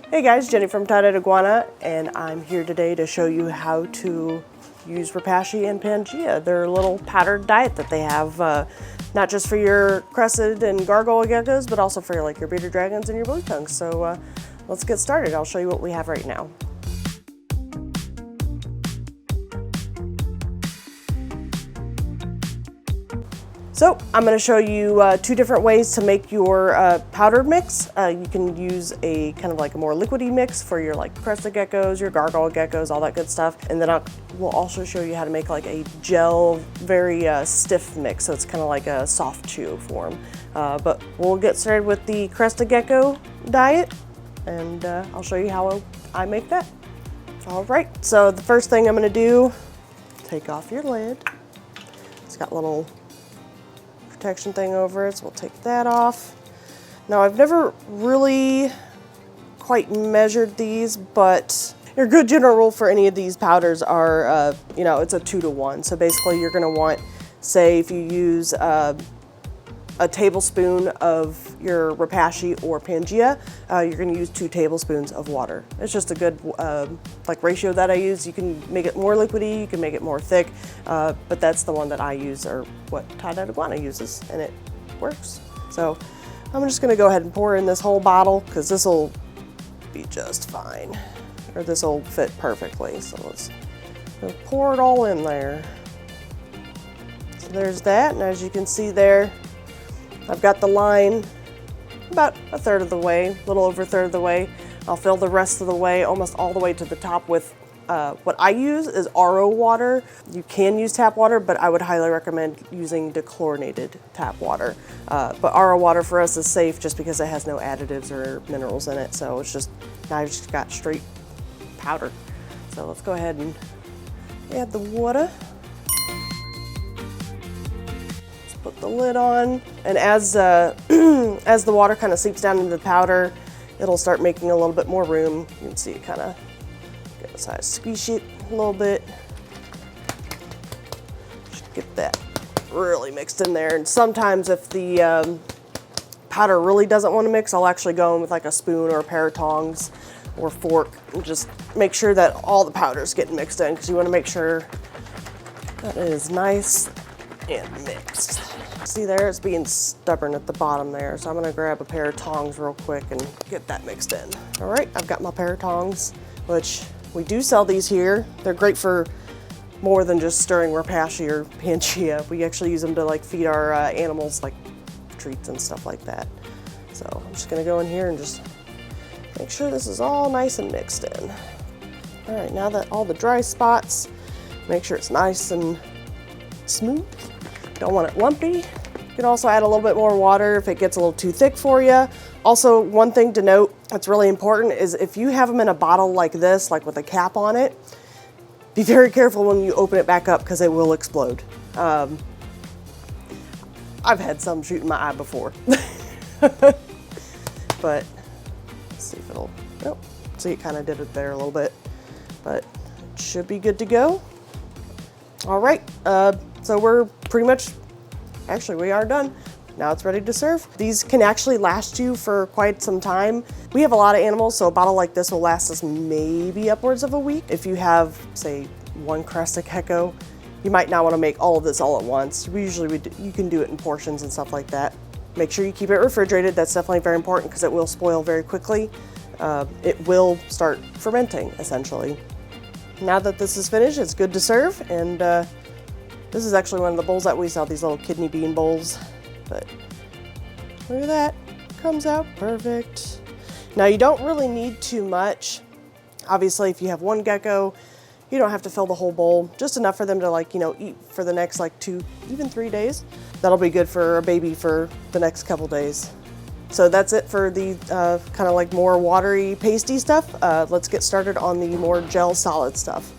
Hey guys, Jenny from Tye-Dyed Iguana, and I'm here today to show you how to use Repashy and Pangea, their little powdered diet that they have, not just for your crested and gargoyle geckos, but also for like your bearded dragons and your blue tongues. So let's get started. I'll show you what we have right now. So I'm going to show you two different ways to make your powdered mix. You can use a kind of like a more liquidy mix for your like crested geckos, your gargoyle geckos, all that good stuff. And then we'll also show you how to make like a gel, very stiff mix. So it's kind of like a soft chew form. But we'll get started with the Crested Gecko diet, and I'll show you how I make that. All right, so the first thing I'm going to do, take off your lid. It's got a little protection thing over it, so we'll take that off. Now, I've never really quite measured these, but your good general rule for any of these powders are, you know, it's a 2 to 1. So basically you're gonna want, say if you use a tablespoon of your Repashy or Pangea, you're gonna use 2 tablespoons of water. It's just a good like ratio that I use. You can make it more liquidy, you can make it more thick, but that's the one that I use, or what Tye-Dyed Iguana uses, and it works. So I'm just gonna go ahead and pour in this whole bottle, because this will be just fine, or this will fit perfectly. So let's pour it all in there. So there's that, and as you can see there, I've got the line about a third of the way, a little over a third of the way. I'll fill the rest of the way, almost all the way to the top with what I use is RO water. You can use tap water, but I would highly recommend using dechlorinated tap water. But RO water for us is safe just because it has no additives or minerals in it. So it's just, now I've just got straight powder. So let's go ahead and add the water. Put the lid on, and as as the water kind of seeps down into the powder, it'll start making a little bit more room. You can see it kind of get a size, squeeze it a little bit. Just get that really mixed in there. And sometimes if the powder really doesn't want to mix, I'll actually go in with like a spoon or a pair of tongs or fork and just make sure that all the powder's getting mixed in, because you want to make sure that it is nice and mixed. See there, it's being stubborn at the bottom there, so I'm gonna grab a pair of tongs real quick and get that mixed in. All right, I've got my pair of tongs, which we do sell these here. They're great for more than just stirring Repashy or Pangea. We actually use them to like feed our animals like treats and stuff like that. So I'm just gonna go in here and just make sure this is all nice and mixed in. All right, now that all the dry spots, make sure it's nice and smooth. Don't want it lumpy. You can also add a little bit more water if it gets a little too thick for you. Also, one thing to note that's really important is if you have them in a bottle like this, like with a cap on it, be very careful when you open it back up, because it will explode. I've had some shoot in my eye before. But let's see if it'll, oh, see, it kind of did it there a little bit, but it should be good to go. All right, so we're pretty much, actually we are done. Now it's ready to serve. These can actually last you for quite some time. We have a lot of animals, so a bottle like this will last us maybe upwards of a week. If you have, say, 1 crested gecko, you might not want to make all of this all at once. You can do it in portions and stuff like that. Make sure you keep it refrigerated. That's definitely very important, because it will spoil very quickly. It will start fermenting, essentially. Now that this is finished, it's good to serve, and this is actually one of the bowls that we sell, these little kidney bean bowls. But look at that, comes out perfect. Now you don't really need too much. Obviously, if you have 1 gecko, you don't have to fill the whole bowl, just enough for them to, like, you know, eat for the next like 2, even 3 days. That'll be good for a baby for the next couple days. So that's it for the kind of like more watery, pasty stuff. Let's get started on the more gel solid stuff.